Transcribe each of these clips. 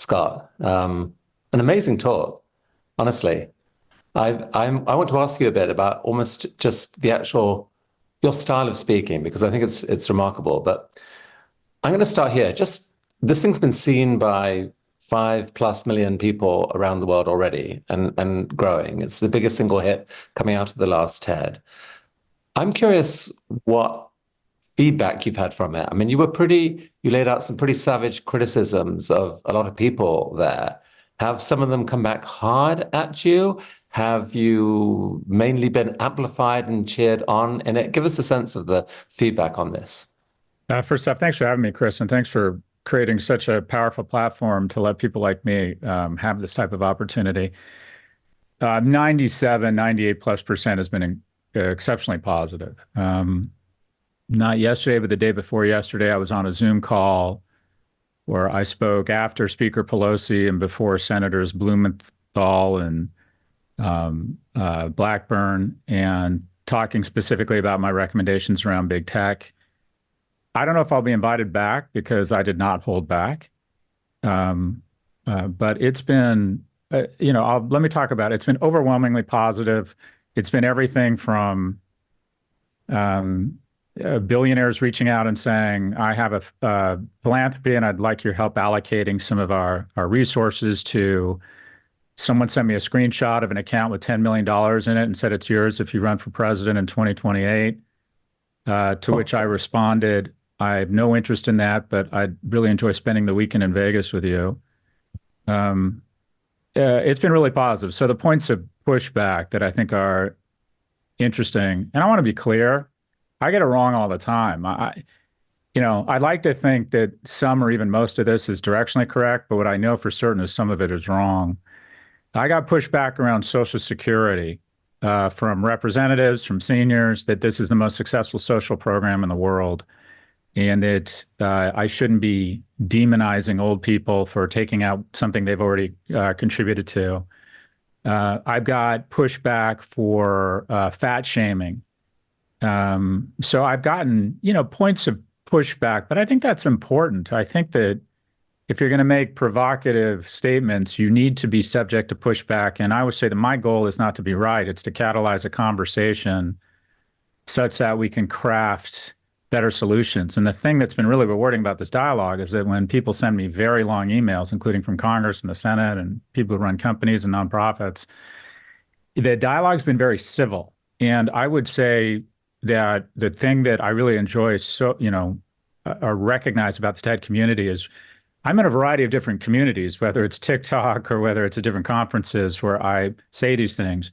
Scott. An amazing talk, honestly. I want to ask you a bit about almost just the actual your style of speaking because I think it's remarkable. But I'm going to start here. Just this thing's been seen by 5+ million people around the world already and growing. It's the biggest single hit coming out of the last TED. I'm curious what feedback you've had from it. I mean, you laid out some pretty savage criticisms of a lot of people there. Have some of them come back hard at you? Have you mainly been amplified and cheered on in it? Give us a sense of the feedback on this. First off, thanks for having me, Chris, and thanks for creating such a powerful platform to let people like me have this type of opportunity. 98+% has been exceptionally positive. Not yesterday, but the day before yesterday, I was on a Zoom call where I spoke after Speaker Pelosi and before Senators Blumenthal and Blackburn, and talking specifically about my recommendations around big tech. I don't know if I'll be invited back because I did not hold back. But it's been, let me talk about it. It's been overwhelmingly positive. It's been everything from billionaires reaching out and saying, I have a philanthropy and I'd like your help allocating some of our resources, to someone sent me a screenshot of an account with $10 million in it and said, it's yours if you run for president in 2028. To which I responded, I have no interest in that, but I'd really enjoy spending the weekend in Vegas with you. It's been really positive. So the points of pushback that I think are interesting, and I want to be clear, I get it wrong all the time. I'd like to think that some or even most of this is directionally correct, but what I know for certain is some of it is wrong. I got pushback around Social Security from representatives, from seniors, that this is the most successful social program in the world, and that I shouldn't be demonizing old people for taking out something they've already contributed to. I've got pushback for fat shaming. So I've gotten, points of pushback, but I think that's important. I think that if you're going to make provocative statements, you need to be subject to pushback. And I would say that my goal is not to be right. It's to catalyze a conversation such that we can craft better solutions. And the thing that's been really rewarding about this dialogue is that when people send me very long emails, including from Congress and the Senate and people who run companies and nonprofits, the dialogue's been very civil. And I would say that the thing that I really enjoy or recognize about the TED community is I'm in a variety of different communities, whether it's TikTok or whether it's at different conferences where I say these things.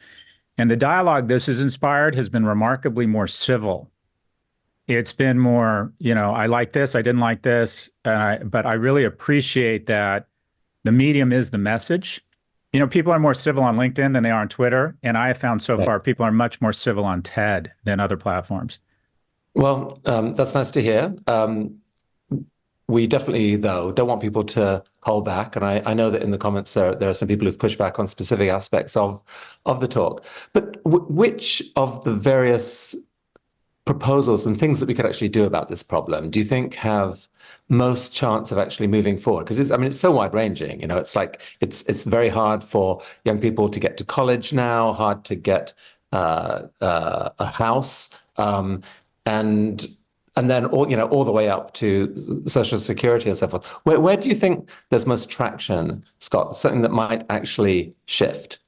And the dialogue this has inspired has been remarkably more civil. It's been more, I like this, I didn't like this, but I really appreciate that the medium is the message. People are more civil on LinkedIn than they are on Twitter, and I have found so far people are much more civil on TED than other platforms. Well, that's nice to hear. We definitely, though, don't want people to hold back. And I know that in the comments there are some people who've pushed back on specific aspects of the talk. But which of the various proposals and things that we could actually do about this problem do you think have most chance of actually moving forward? Because it's so wide ranging. It's like it's very hard for young people to get to college now, hard to get a house, and then all the way up to Social Security and so forth. Where do you think there's most traction, Scott? Something that might actually shift?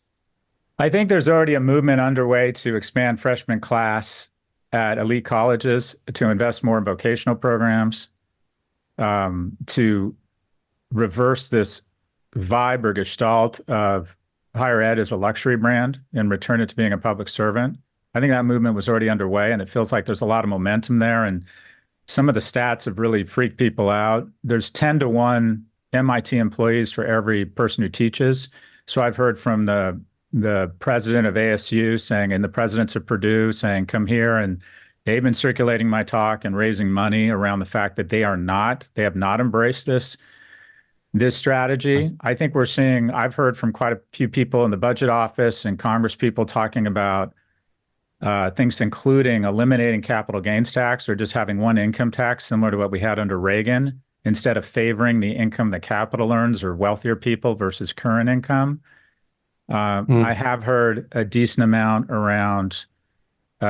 I think there's already a movement underway to expand freshman class at elite colleges, to invest more in vocational programs, to reverse this vibe or gestalt of higher ed as a luxury brand and return it to being a public servant. I think that movement was already underway, and it feels like there's a lot of momentum there. And some of the stats have really freaked people out. There's 10-to-1 MIT employees for every person who teaches. So I've heard from the president of ASU saying, and the presidents of Purdue saying, come here. And they've been circulating my talk and raising money around the fact that they have not embraced this strategy. I think I've heard from quite a few people in the budget office and Congress people talking about things including eliminating capital gains tax or just having one income tax similar to what we had under Reagan instead of favoring the income that capital earns or wealthier people versus current income. I Mm. have heard a decent amount around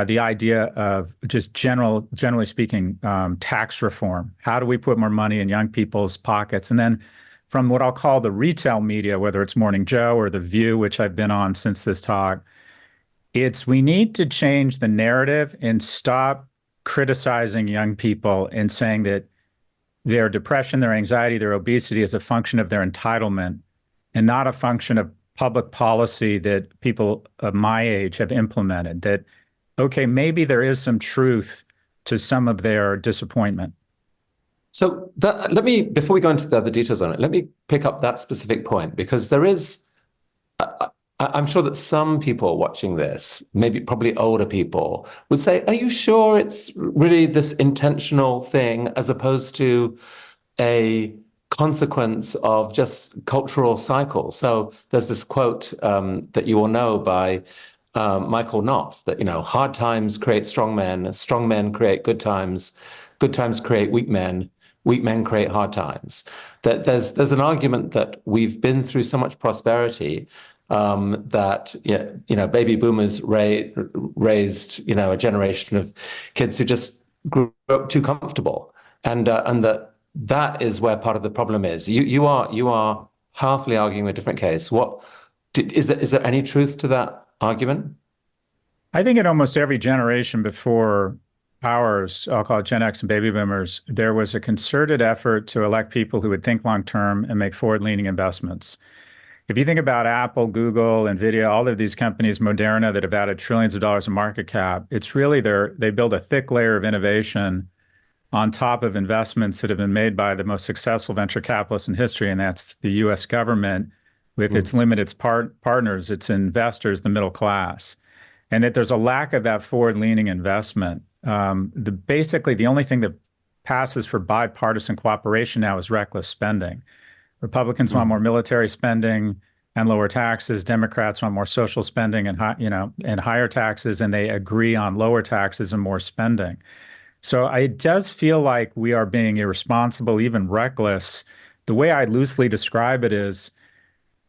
the idea of just generally speaking, tax reform. How do we put more money in young people's pockets? And then from what I'll call the retail media, whether it's Morning Joe or The View, which I've been on since this talk, it's we need to change the narrative and stop criticizing young people and saying that their depression, their anxiety, their obesity is a function of their entitlement and not a function of public policy that people of my age have implemented. That, okay, maybe there is some truth to some of their disappointment. So let me, before we go into the other details on it, let me pick up that specific point because there is, I'm sure that some people watching this, maybe probably older people, would say, are you sure it's really this intentional thing as opposed to a consequence of just cultural cycles? So there's this quote that you all know by Michael Knopf that, hard times create strong men create good times create weak men create hard times. That there's an argument that we've been through so much prosperity that baby boomers raised a generation of kids who just grew up too comfortable, and that is where part of the problem is. You are powerfully arguing a different case. Is there any truth to that argument? I think in almost every generation before ours, I'll call it Gen X and baby boomers, there was a concerted effort to elect people who would think long term and make forward-leaning investments. If you think about Apple, Google, Nvidia, all of these companies, Moderna, that have added trillions of dollars in market cap, it's really they build a thick layer of innovation on top of investments that have been made by the most successful venture capitalists in history, and that's the US government with its limited partners, its investors, the middle class. And that there's a lack of that forward-leaning investment. Basically, the only thing that passes for bipartisan cooperation now is reckless spending. Republicans want more military spending and lower taxes. Democrats want more social spending and higher taxes, and they agree on lower taxes and more spending. So it does feel like we are being irresponsible, even reckless. The way I loosely describe it is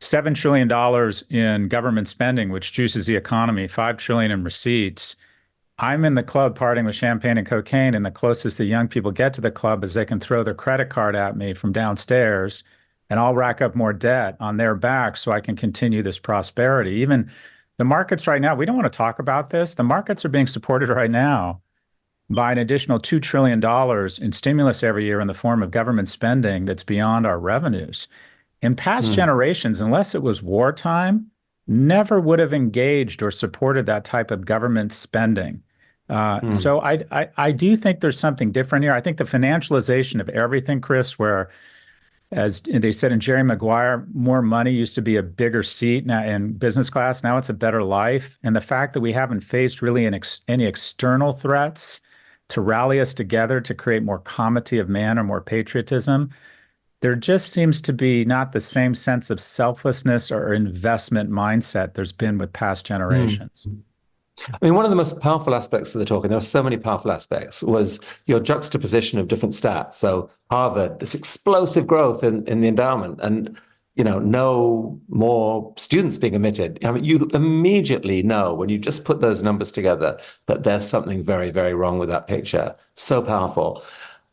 $7 trillion in government spending, which juices the economy, $5 trillion in receipts. I'm in the club partying with champagne and cocaine, and the closest the young people get to the club is they can throw their credit card at me from downstairs, and I'll rack up more debt on their back so I can continue this prosperity. Even the markets right now, we don't want to talk about this. The markets are being supported right now by an additional $2 trillion in stimulus every year in the form of government spending that's beyond our revenues. In past generations, unless it was wartime, never would have engaged or supported that type of government spending. So I do think there's something different here. I think the financialization of everything, Chris, where, as they said in Jerry Maguire, more money used to be a bigger seat now in business class. Now it's a better life. And the fact that we haven't faced really any external threats to rally us together to create more comity of man or more patriotism, there just seems to be not the same sense of selflessness or investment mindset there's been with past generations. I mean, one of the most powerful aspects of the talk, and there were so many powerful aspects, was your juxtaposition of different stats. So Harvard, this explosive growth in the endowment, and no more students being admitted. I mean, you immediately know when you just put those numbers together that there's something very, very wrong with that picture. So powerful.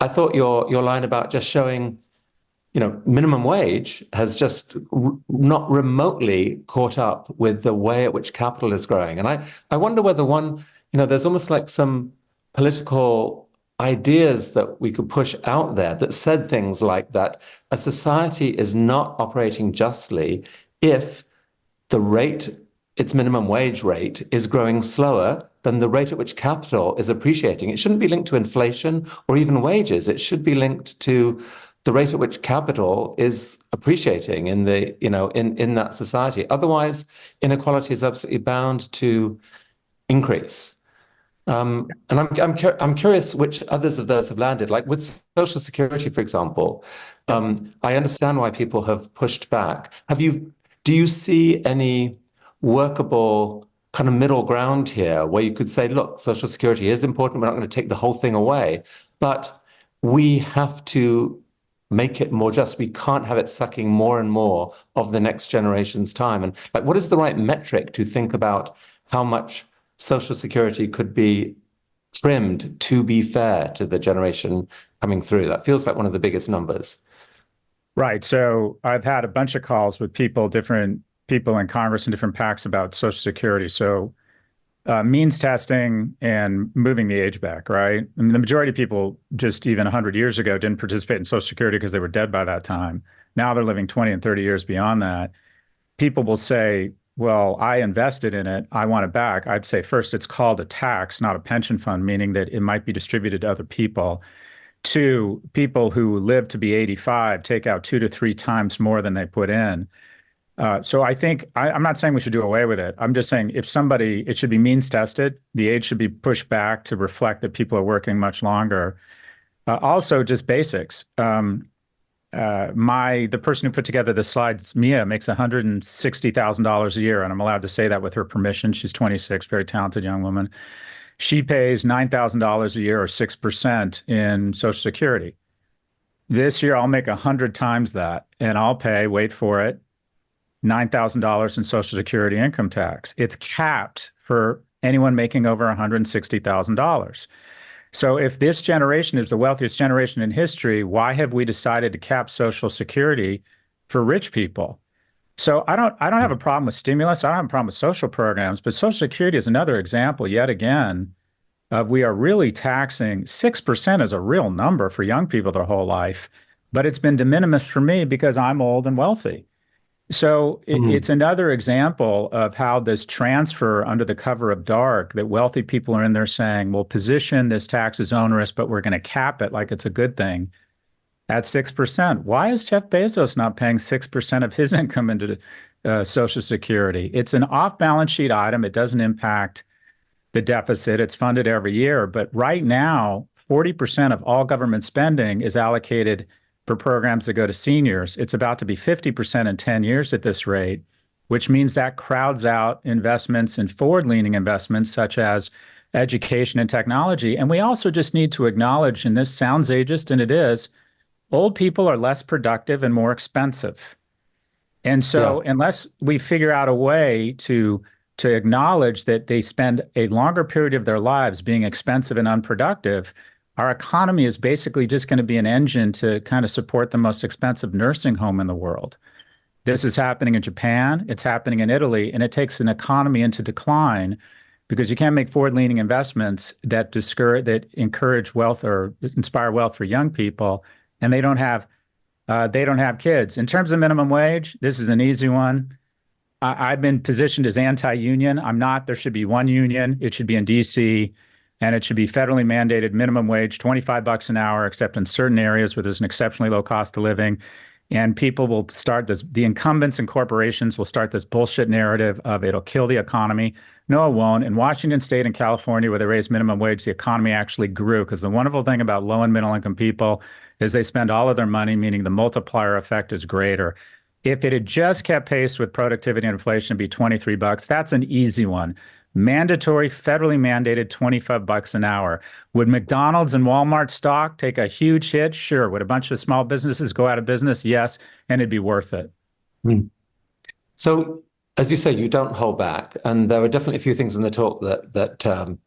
I thought your line about just showing minimum wage has just not remotely caught up with the way at which capital is growing. And I wonder whether there's almost like some political ideas that we could push out there that said things like that a society is not operating justly if its minimum wage rate is growing slower than the rate at which capital is appreciating. It shouldn't be linked to inflation or even wages. It should be linked to the rate at which capital is appreciating in that society. Otherwise, inequality is absolutely bound to increase. And I'm curious which others of those have landed. Like with Social Security, for example, I understand why people have pushed back. Do you see any workable kind of middle ground here where you could say, look, Social Security is important. We're not going to take the whole thing away, but we have to make it more just. We can't have it sucking more and more of the next generation's time. And like, what is the right metric to think about how much Social Security could be trimmed to be fair to the generation coming through? That feels like one of the biggest numbers. Right. So I've had a bunch of calls with people, different people in Congress and different PACs about Social Security. So means testing and moving the age back, right? I mean, the majority of people just even 100 years ago didn't participate in Social Security because they were dead by that time. Now they're living 20 and 30 years beyond that. People will say, well, I invested in it. I want it back. I'd say first, it's called a tax, not a pension fund, meaning that it might be distributed to other people. Two, people who live to be 85 take out 2 to 3 times more than they put in. So I think I'm not saying we should do away with it. I'm just saying if somebody, it should be means tested. The age should be pushed back to reflect that people are working much longer. Also, just basics. The person who put together the slides, Mia, makes $160,000 a year, and I'm allowed to say that with her permission. She's 26, very talented young woman. She pays $9,000 a year or 6% in Social Security. This year, I'll make 100 times that, and I'll pay, wait for it, $9,000 in Social Security income tax. It's capped for anyone making over $160,000. So if this generation is the wealthiest generation in history, why have we decided to cap Social Security for rich people? So I don't have a problem with stimulus. I don't have a problem with social programs, but Social Security is another example yet again of we are really taxing 6% is a real number for young people their whole life, but it's been de minimis for me because I'm old and wealthy. So it's another example of how this transfer under the cover of dark, that wealthy people are in there saying, well, position this tax as onerous, but we're going to cap it like it's a good thing at 6%. Why is Jeff Bezos not paying 6% of his income into Social Security? It's an off-balance sheet item. It doesn't impact the deficit. It's funded every year. But right now, 40% of all government spending is allocated for programs that go to seniors. It's about to be 50% in 10 years at this rate, which means that crowds out investments in forward-leaning investments such as education and technology. And we also just need to acknowledge, and this sounds ageist, and it is, old people are less productive and more expensive. And so unless we figure out a way to acknowledge that they spend a longer period of their lives being expensive and unproductive, our economy is basically just going to be an engine to kind of support the most expensive nursing home in the world. This is happening in Japan, it's happening in Italy, and it takes an economy into decline because you can't make forward-leaning investments that encourage wealth or inspire wealth for young people, and they don't have kids. In terms of minimum wage, this is an easy one. I've been positioned as anti-union. I'm not. There should be one union. It should be in DC, and it should be federally mandated minimum wage, $25 an hour, except in certain areas where there's an exceptionally low cost of living. And people will start this, the incumbents and corporations will start this bullshit narrative of it'll kill the economy. No, it won't. In Washington State and California, where they raised minimum wage, the economy actually grew because the wonderful thing about low and middle income people is they spend all of their money, meaning the multiplier effect is greater. If it had just kept pace with productivity and inflation, it'd be $23. That's an easy one. Mandatory, federally mandated $25 an hour. Would McDonald's and Walmart stock take a huge hit? Sure. Would a bunch of small businesses go out of business? Yes. And it'd be worth it. So, as you say, you don't hold back. And there were definitely a few things in the talk that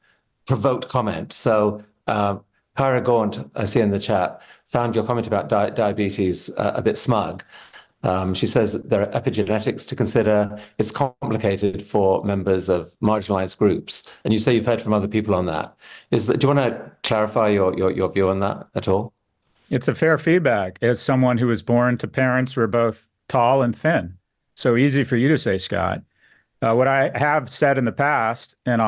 provoked comment. So, Kyra Gaunt, I see in the chat, found your comment about diabetes a bit smug. She says there are epigenetics to consider. It's complicated for members of marginalized groups. And you say you've heard from other people on that. Do you want to clarify your view on that at all? It's a fair feedback as someone who was born to parents who are both tall and thin. So easy for you to say, Scott. What I have said in the past, and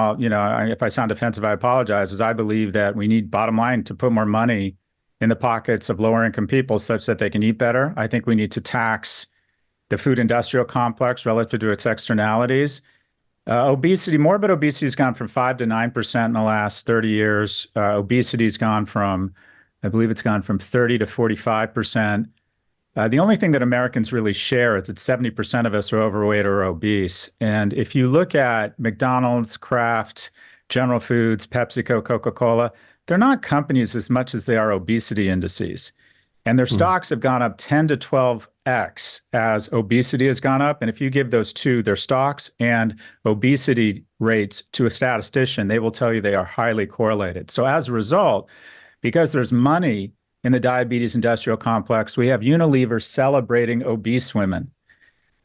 if I sound offensive, I apologize, is I believe that we need, bottom line, to put more money in the pockets of lower income people such that they can eat better. I think we need to tax the food industrial complex relative to its externalities. Morbid obesity has gone from 5 to 9% in the last 30 years. Obesity's gone from, I believe it's gone from 30 to 45%. The only thing that Americans really share is that 70% of us are overweight or obese. And if you look at McDonald's, Kraft, General Foods, PepsiCo, Coca-Cola, they're not companies as much as they are obesity indices. and their Mm. stocks have gone up 10 to 12x as obesity has gone up. And if you give those two, their stocks and obesity rates, to a statistician, they will tell you they are highly correlated. So as a result, because there's money in the diabetes industrial complex, we have Unilever celebrating obese women.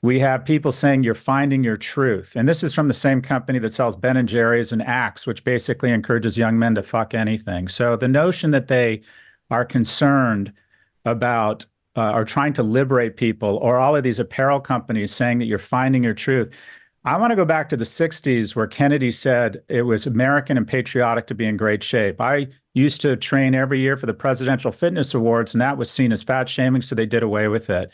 We have people saying you're finding your truth. And this is from the same company that sells Ben and Jerry's and Axe, which basically encourages young men to fuck anything. So the notion that they are concerned about or trying to liberate people, or all of these apparel companies saying that you're finding your truth. I want to go back to the 60s where Kennedy said it was American and patriotic to be in great shape. I used to train every year for the Presidential Fitness Awards, and that was seen as fat shaming, so they did away with it.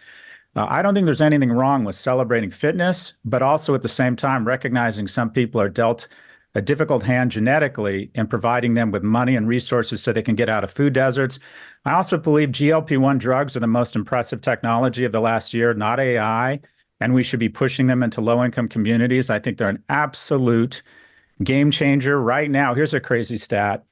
I don't think there's anything wrong with celebrating fitness, but also at the same time recognizing some people are dealt a difficult hand genetically and providing them with money and resources so they can get out of food deserts. I also believe GLP-1 drugs are the most impressive technology of the last year, not AI, and we should be pushing them into low-income communities. I think they're an absolute game changer right now. Here's a crazy stat.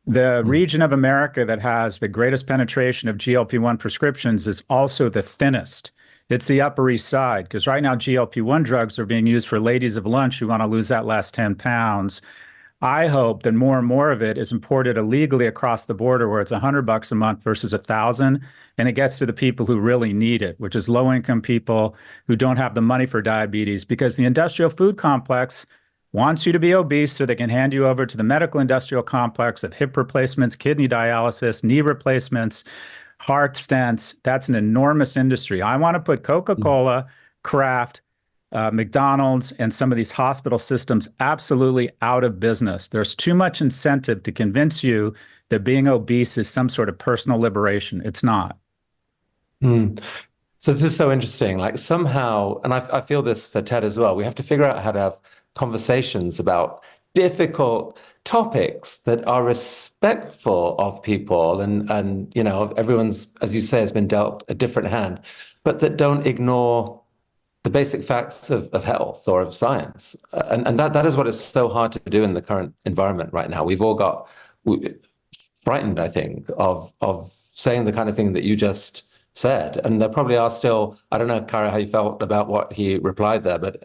The region of America that has the greatest penetration of GLP-1 prescriptions is also the thinnest. It's the Upper East Side, because right now GLP-1 drugs are being used for ladies of lunch who want to lose that last 10 pounds. I hope that more and more of it is imported illegally across the border, where it's $100 a month versus 1,000, and it gets to the people who really need it, which is low-income people who don't have the money for diabetes, because the industrial food complex wants you to be obese so they can hand you over to the medical industrial complex of hip replacements, kidney dialysis, knee replacements, heart stents. That's an enormous industry. I want to put Coca-Cola, Kraft, McDonald's, and some of these hospital systems absolutely out of business. There's too much incentive to convince you that being obese is some sort of personal liberation. It's not. Mm. So this is so interesting. Like somehow, and I feel this for Ted as well, we have to figure out how to have conversations about difficult topics that are respectful of people and you know, everyone's, as you say, has been dealt a different hand, but that don't ignore the basic facts of health or of science. And that is what is so hard to do in the current environment right now. We've all got frightened, I think, of saying the kind of thing that you just said. And there probably are still, I don't know, Kara, how you felt about what he replied there, but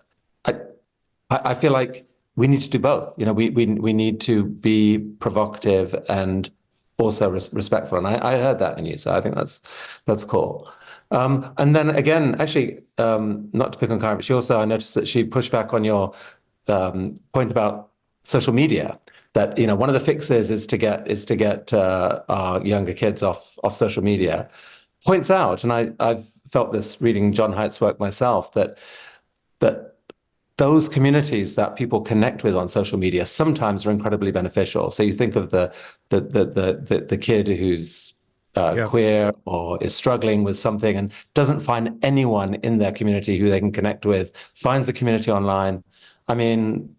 I feel like we need to do both. You know, we need to be provocative and also respectful. And I heard that in you, so I think that's cool. And then again, actually, not to pick on Karen, but she also, I noticed that she pushed back on your point about social media. That, you know, one of the fixes is to get our younger kids off social media. Points out, and I've felt this reading John Haidt's work myself, that those communities that people connect with on social media sometimes are incredibly beneficial. So you think of the kid who's queer or is struggling with something and doesn't find anyone in their community who they can connect with, finds a community online. I mean,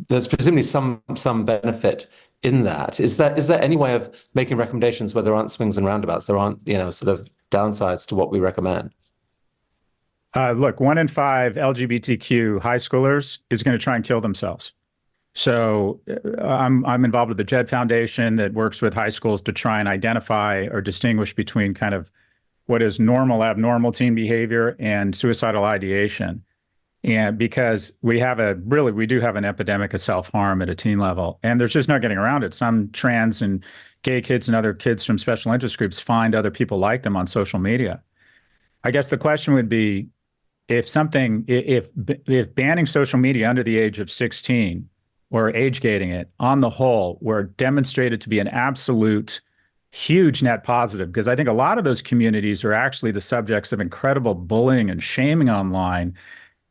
there's presumably some benefit in that. Is there any way of making recommendations where there aren't swings and roundabouts? There aren't, you know, sort of downsides to what we recommend? Look, 1 in 5 LGBTQ high schoolers is going to try and kill themselves. So I'm involved with the JED Foundation that works with high schools to try and identify or distinguish between kind of what is normal, abnormal teen behavior and suicidal ideation. And because we do have an epidemic of self-harm at a teen level, and there's just no getting around it. Some trans and gay kids and other kids from special interest groups find other people like them on social media. I guess the question would be, if banning social media under the age of 16 or age gating it on the whole were demonstrated to be an absolute huge net positive, because I think a lot of those communities are actually the subjects of incredible bullying and shaming online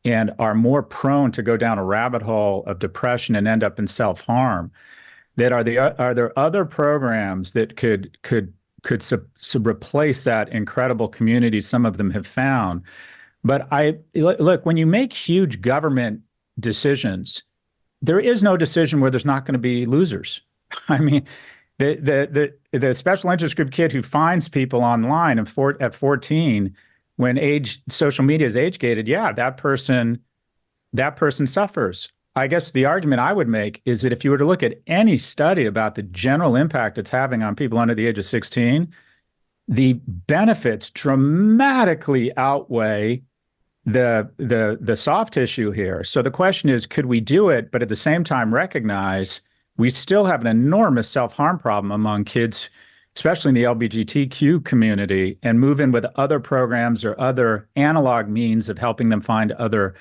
and are more prone to go down a rabbit hole of depression and end up in self-harm. Are there other programs that could replace that incredible community some of them have found? But look, when you make huge government decisions, there is no decision where there's not going to be losers. I mean, the special interest group kid who finds people online at 14 when social media is age gated, yeah, that person suffers. I guess the argument I would make is that if you were to look at any study about the general impact it's having on people under the age of 16, the benefits dramatically outweigh the soft tissue here. So the question is, could we do it, but at the same time recognize we still have an enormous self-harm problem among kids, especially in the LGBTQ community, and move in with other programs or other analog means of helping them find other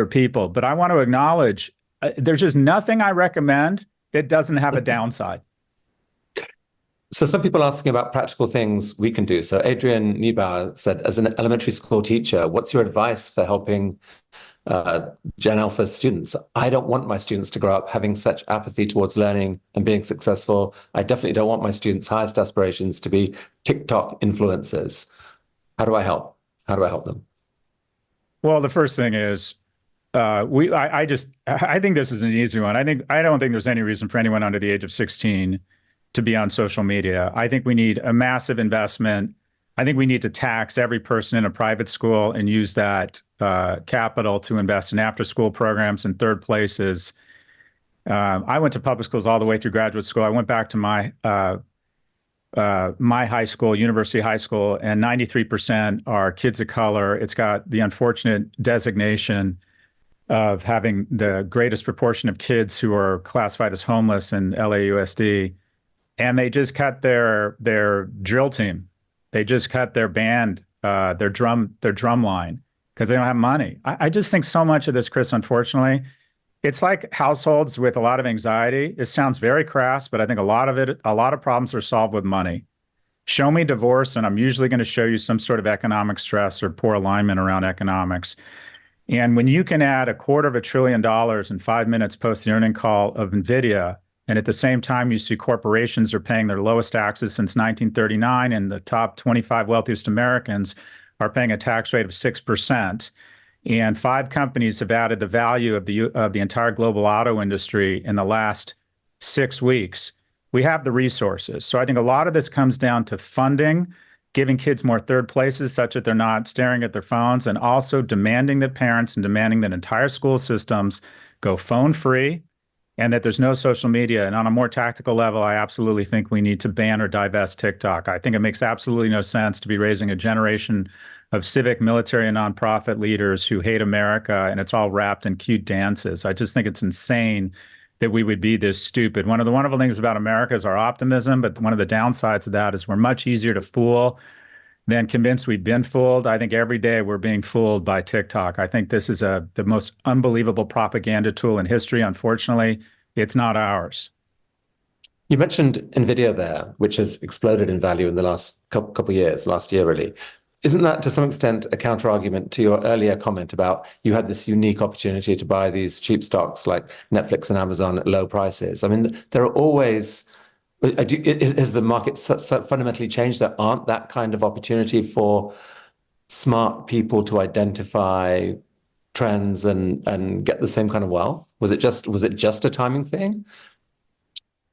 people. But I want to acknowledge there's just nothing I recommend that doesn't have a downside. So some people asking about practical things we can do. So Adrian Niebauer said, as an elementary school teacher, what's your advice for helping Gen Alpha students? I don't want my students to grow up having such apathy towards learning and being successful. I definitely don't want my students' highest aspirations to be TikTok influencers. How do I help? How do I help them? Well, the first thing is I think this is an easy one. I don't think there's any reason for anyone under the age of 16 to be on social media. I think we need a massive investment. I think we need to tax every person in a private school and use that capital to invest in after-school programs in third places. I went to public schools all the way through graduate school. I went back to my high school, University High School, and 93% are kids of color. It's got the unfortunate designation of having the greatest proportion of kids who are classified as homeless in LAUSD. And they just cut their drill team. They just cut their band, their drum line because they don't have money. I just think so much of this, Chris, unfortunately, it's like households with a lot of anxiety. It sounds very crass, but I think a lot of problems are solved with money. Show me divorce, and I'm usually going to show you some sort of economic stress or poor alignment around economics. And when you can add $250 billion in 5 minutes post the earning call of NVIDIA, and at the same time, you see corporations are paying their lowest taxes since 1939, and the top 25 wealthiest Americans are paying a tax rate of 6%. And 5 companies have added the value of the entire global auto industry in the last 6 weeks. We have the resources. So I think a lot of this comes down to funding, giving kids more third places such that they're not staring at their phones, and also demanding that parents and demanding that entire school systems go phone free, and that there's no social media. And on a more tactical level, I absolutely think we need to ban or divest TikTok. I think it makes absolutely no sense to be raising a generation of civic, military, and nonprofit leaders who hate America, and it's all wrapped in cute dances. I just think it's insane that we would be this stupid. One of the wonderful things about America is our optimism, but one of the downsides of that is we're much easier to fool than convince we've been fooled. I think every day we're being fooled by TikTok. I think this is the most unbelievable propaganda tool in history. Unfortunately, it's not ours. You mentioned NVIDIA there, which has exploded in value in the last couple of years, last year really. Isn't that to some extent a counter argument to your earlier comment about you had this unique opportunity to buy these cheap stocks like Netflix and Amazon at low prices? I mean, there are always, has the market fundamentally changed? There aren't that kind of opportunity for smart people to identify trends and get the same kind of wealth? Was it just a timing thing?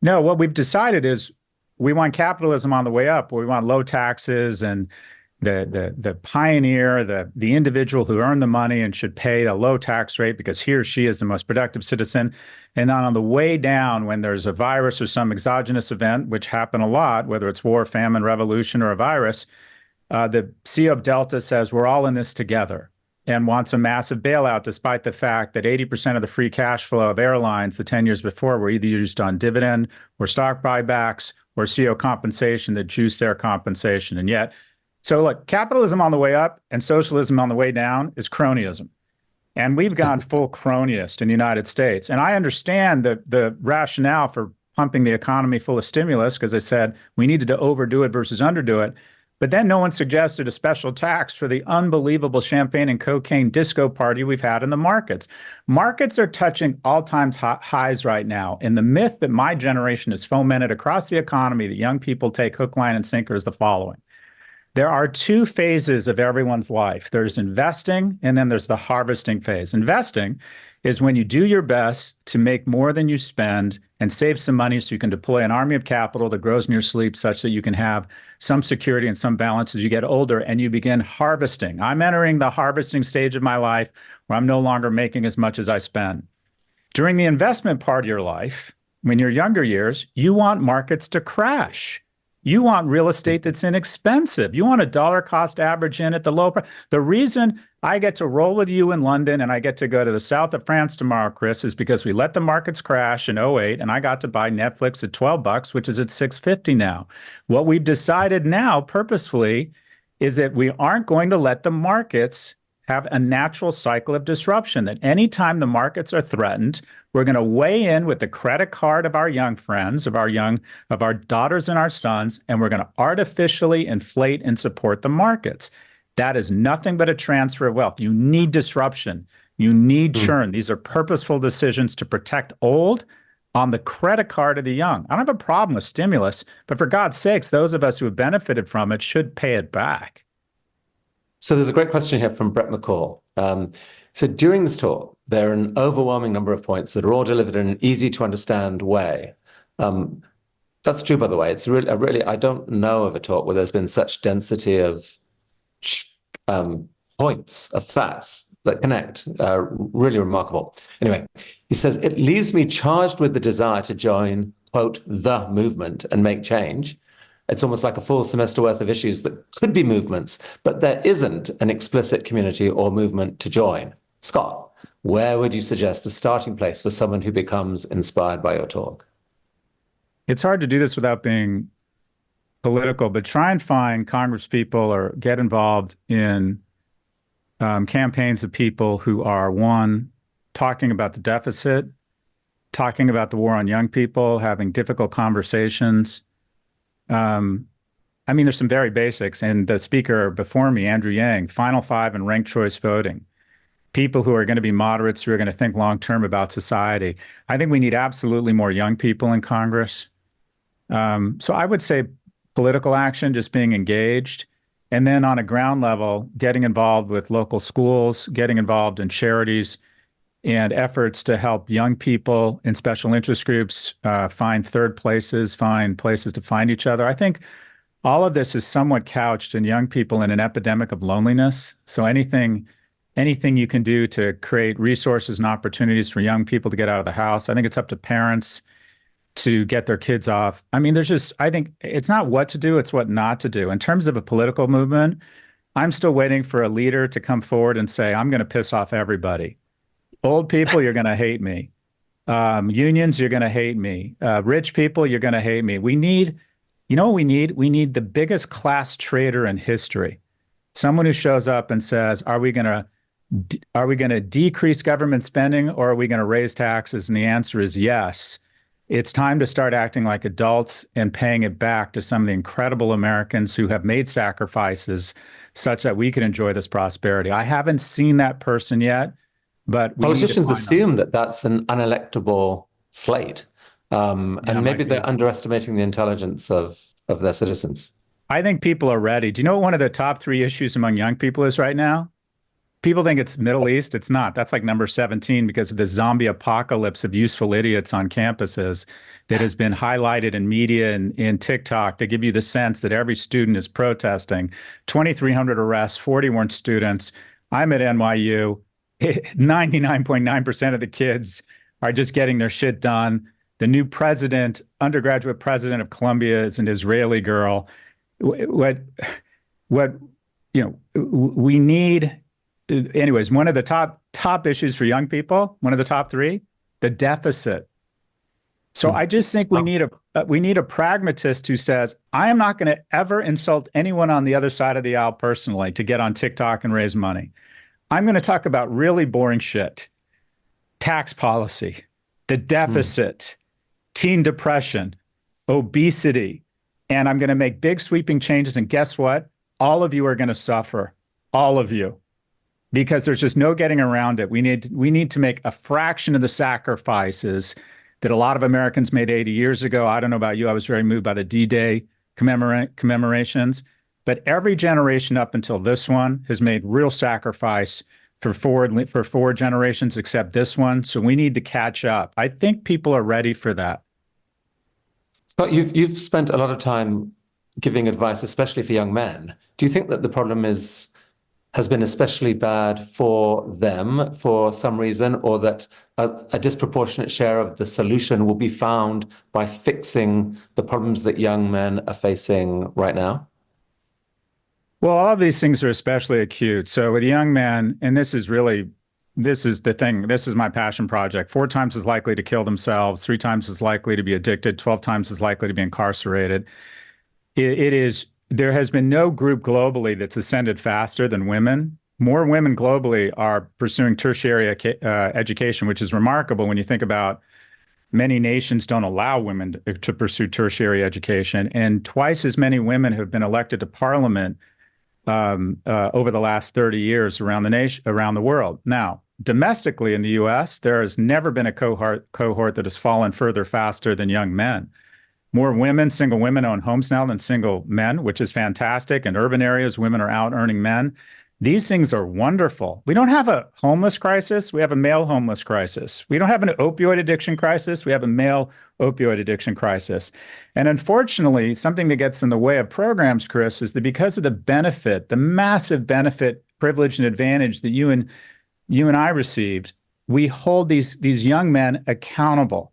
No, what we've decided is we want capitalism on the way up. We want low taxes, and the pioneer, the individual who earned the money and should pay a low tax rate because he or she is the most productive citizen. And then on the way down, when there's a virus or some exogenous event, which happen a lot, whether it's war, famine, revolution, or a virus, the CEO of Delta says we're all in this together and wants a massive bailout, despite the fact that 80% of the free cash flow of airlines the 10 years before were either used on dividend or stock buybacks or CEO compensation that juiced their compensation. And yet, so look, capitalism on the way up and socialism on the way down is cronyism. And we've gone full cronyist in the United States. And I understand the rationale for pumping the economy full of stimulus, because they said we needed to overdo it versus underdo it. But then no one suggested a special tax for the unbelievable champagne and cocaine disco party we've had in the markets. Markets are touching all-time highs right now. And the myth that my generation has fomented across the economy that young people take hook, line, and sinker is the following. There are 2 phases of everyone's life. There's investing, and then there's the harvesting phase. Investing is when you do your best to make more than you spend and save some money so you can deploy an army of capital that grows in your sleep such that you can have some security and some balance as you get older, and you begin harvesting. I'm entering the harvesting stage of my life where I'm no longer making as much as I spend. During the investment part of your life, when you're younger years, you want markets to crash. You want real estate that's inexpensive. You want a dollar cost average in at the low price. The reason I get to roll with you in London and I get to go to the south of France tomorrow, Chris, is because we let the markets crash in '08 and I got to buy Netflix at $12, which is at $6.50 now. What we've decided now purposefully is that we aren't going to let the markets have a natural cycle of disruption, that anytime the markets are threatened, we're going to weigh in with the credit card of our young friends, of our daughters and our sons, and we're going to artificially inflate and support the markets. That is nothing but a transfer of wealth. You need disruption. You need churn. These are purposeful decisions to protect old on the credit card of the young. I don't have a problem with stimulus, but for God's sakes, those of us who have benefited from it should pay it back. So there's a great question here from Brett McCall. So during this talk, there are an overwhelming number of points that are all delivered in an easy to understand way. That's true, by the way. It's really, I don't know of a talk where there's been such density of points, of facts that connect. Really remarkable. Anyway, he says, it leaves me charged with the desire to join, quote, the movement and make change. It's almost like a full semester worth of issues that could be movements, but there isn't an explicit community or movement to join. Scott, where would you suggest a starting place for someone who becomes inspired by your talk? It's hard to do this without being political, but try and find congresspeople or get involved in campaigns of people who are, one, talking about the deficit, talking about the war on young people, having difficult conversations. I mean, there's some very basics. And the speaker before me, Andrew Yang, final five and ranked choice voting. People who are going to be moderates, who are going to think long-term about society. I think we need absolutely more young people in Congress. So I would say political action, just being engaged. And then on a ground level, getting involved with local schools, getting involved in charities and efforts to help young people in special interest groups find third places, find places to find each other. I think all of this is somewhat couched in young people in an epidemic of loneliness. So anything you can do to create resources and opportunities for young people to get out of the house. I think it's up to parents to get their kids off. I mean, I think it's not what to do, it's what not to do. In terms of a political movement, I'm still waiting for a leader to come forward and say, I'm going to piss off everybody. Old people, you're going to hate me. Unions, you're going to hate me. Rich people, you're going to hate me. You know what we need? We need the biggest class traitor in history. Someone who shows up and says, are we going to decrease government spending or are we going to raise taxes? And the answer is yes. It's time to start acting like adults and paying it back to some of the incredible Americans who have made sacrifices such that we can enjoy this prosperity. I haven't seen that person yet, but politicians assume that that's an unelectable slate. And maybe they're underestimating the intelligence of their citizens. I think people are ready. Do you know what one of the top 3 issues among young people is right now? People think it's Middle East. It's not. That's like number 17 because of the zombie apocalypse of useful idiots on campuses that has been highlighted in media and in TikTok to give you the sense that every student is protesting. 2,300 arrests, 40 weren't students. I'm at NYU. 99.9% of the kids are just getting their shit done. The new president, undergraduate president of Columbia, is an Israeli girl. What we need. Anyways, one of the top issues for young people, one of the top 3, the deficit. So I just think we need a pragmatist who says, I am not going to ever insult anyone on the other side of the aisle personally to get on TikTok and raise money. I'm going to talk about really boring shit, tax policy, the deficit, teen depression, obesity, and I'm going to make big sweeping changes. And guess what? All of you are going to suffer, all of you. Because there's just no getting around it. We need to make a fraction of the sacrifices that a lot of Americans made 80 years ago. I don't know about you. I was very moved by the D-Day commemorations. But every generation up until this one has made real sacrifice for four generations except this one. So we need to catch up. I think people are ready for that. Scott, you've spent a lot of time giving advice, especially for young men. Do you think that the problem is has been especially bad for them for some reason, or that a disproportionate share of the solution will be found by fixing the problems that young men are facing right now? Well, all of these things are especially acute. So with a young man, and this is the thing, this is my passion project, 4 times as likely to kill themselves, 3 times as likely to be addicted, 12 times as likely to be incarcerated. It is, there has been no group globally that's ascended faster than women. More women globally are pursuing tertiary education, which is remarkable when you think about many nations don't allow women to pursue tertiary education. And twice as many women have been elected to parliament over the last 30 years around the nation, around the world. Now, domestically in the U.S., there has never been a cohort that has fallen further faster than young men. More women, single women own homes now than single men, which is fantastic. In urban areas, women are out earning men. These things are wonderful. We don't have a homeless crisis. We have a male homeless crisis. We don't have an opioid addiction crisis. We have a male opioid addiction crisis. And unfortunately, something that gets in the way of programs, Chris, is that because of the benefit, the massive benefit, privilege, and advantage that you and I received, we hold these young men accountable.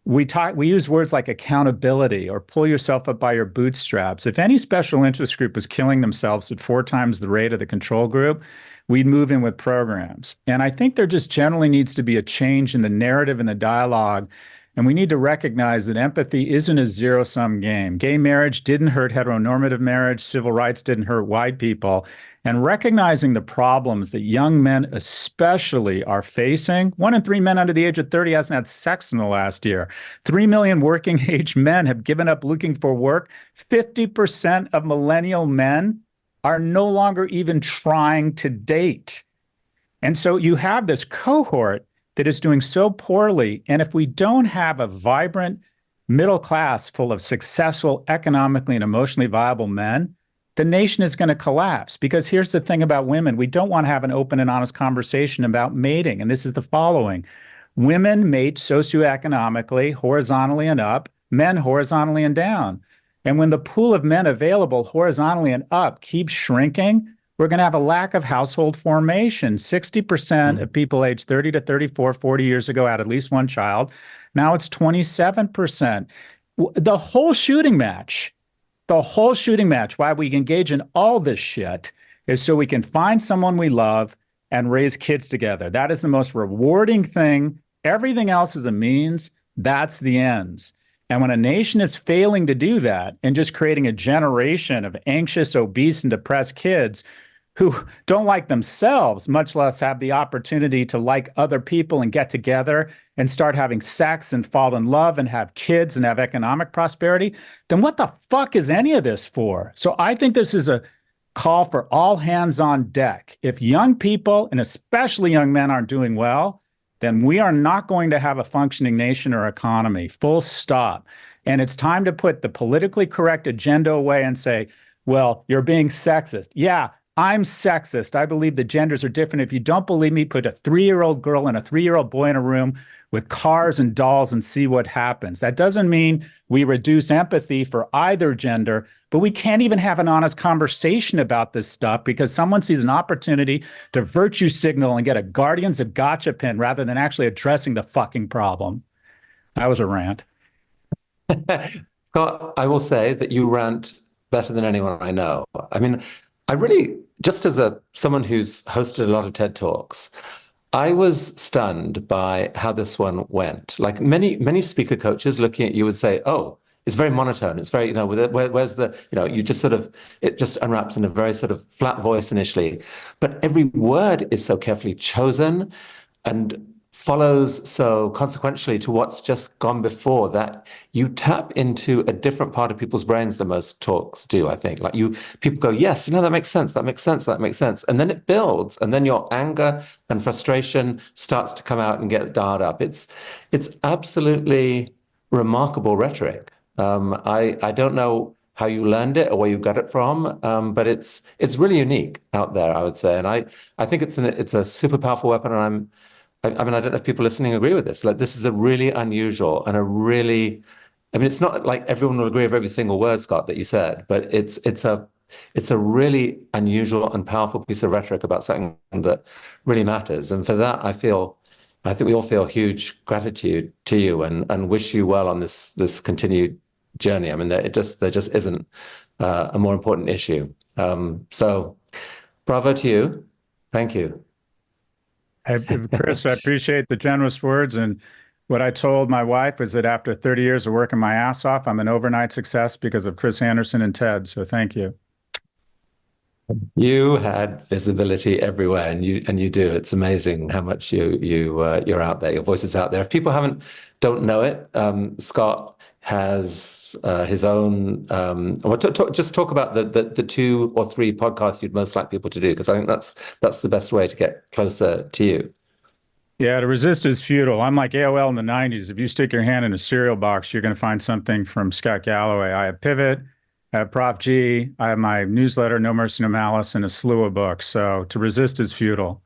We use words like accountability or pull yourself up by your bootstraps. If any special interest group was killing themselves at 4 times the rate of the control group, we'd move in with programs. And I think there just generally needs to be a change in the narrative and the dialogue. And we need to recognize that empathy isn't a zero-sum game. Gay marriage didn't hurt heteronormative marriage. Civil rights didn't hurt white people. And recognizing the problems that young men especially are facing. 1 in 3 men under the age of 30 hasn't had sex in the last year. 3 million working age men have given up looking for work. 50% of millennial men are no longer even trying to date. And so you have this cohort that is doing so poorly. And if we don't have a vibrant middle class full of successful, economically and emotionally viable men, the nation is going to collapse. Because here's the thing about women. We don't want to have an open and honest conversation about mating. And this is the following. Women mate socioeconomically, horizontally and up, men horizontally and down. And when the pool of men available horizontally and up keeps shrinking, we're going to have a lack of household formation. 60% of people aged 30 to 34, 40 years ago had at least one child. Now it's 27%. The whole shooting match, why we engage in all this shit is so we can find someone we love and raise kids together. That is the most rewarding thing. Everything else is a means. That's the ends. And when a nation is failing to do that and just creating a generation of anxious, obese, and depressed kids who don't like themselves, much less have the opportunity to like other people and get together and start having sex and fall in love and have kids and have economic prosperity, then what the fuck is any of this for? So I think this is a call for all hands on deck. If young people, and especially young men, aren't doing well, then we are not going to have a functioning nation or economy, full stop. And it's time to put the politically correct agenda away and say, well, you're being sexist. Yeah, I'm sexist. I believe the genders are different. If you don't believe me, put a 3-year-old girl and a 3-year-old boy in a room with cars and dolls and see what happens. That doesn't mean we reduce empathy for either gender, but we can't even have an honest conversation about this stuff because someone sees an opportunity to virtue signal and get a Guardians of Gotcha pin rather than actually addressing the fucking problem. That was a rant. Scott, I will say that you rant better than anyone I know. I mean, I really, just as someone who's hosted a lot of TED Talks, I was stunned by how this one went. Like many speaker coaches looking at you would say, oh, it's very monotone. It's very, where's the, you just sort of, it just unwraps in a very sort of flat voice initially. But every word is so carefully chosen and follows so consequentially to what's just gone before that you tap into a different part of people's brains than most talks do, I think. Like people go, yes, that makes sense, that makes sense, that makes sense. And then it builds, and then your anger and frustration starts to come out and get dialed up. It's absolutely remarkable rhetoric. I don't know how you learned it or where you got it from, but it's really unique out there, I would say. And I think it's a super powerful weapon, and I mean, I don't know if people listening agree with this. Like, this is a really unusual and it's not like everyone will agree with every single word, Scott, that you said, but it's a it's a really unusual and powerful piece of rhetoric about something that really matters. And for that, I think we all feel huge gratitude to you and wish you well on this continued journey. I mean, there just isn't a more important issue. So bravo to you. Thank you. Chris, I appreciate the generous words. And what I told my wife is that after 30 years of working my ass off, I'm an overnight success because of Chris Anderson and Ted. So thank you. You had visibility everywhere, and you do. It's amazing how much you're out there. Your voice is out there. If people don't know it, Scott has his own. Just talk about the 2 or 3 podcasts you'd most like people to do, because I think that's the best way to get closer to you. Yeah, to resist is futile. I'm like AOL in the 90s. If you stick your hand in a cereal box, you're going to find something from Scott Galloway. I have Pivot, I have Prop G, I have my newsletter, No Mercy, No Malice, and a slew of books. So to resist is futile.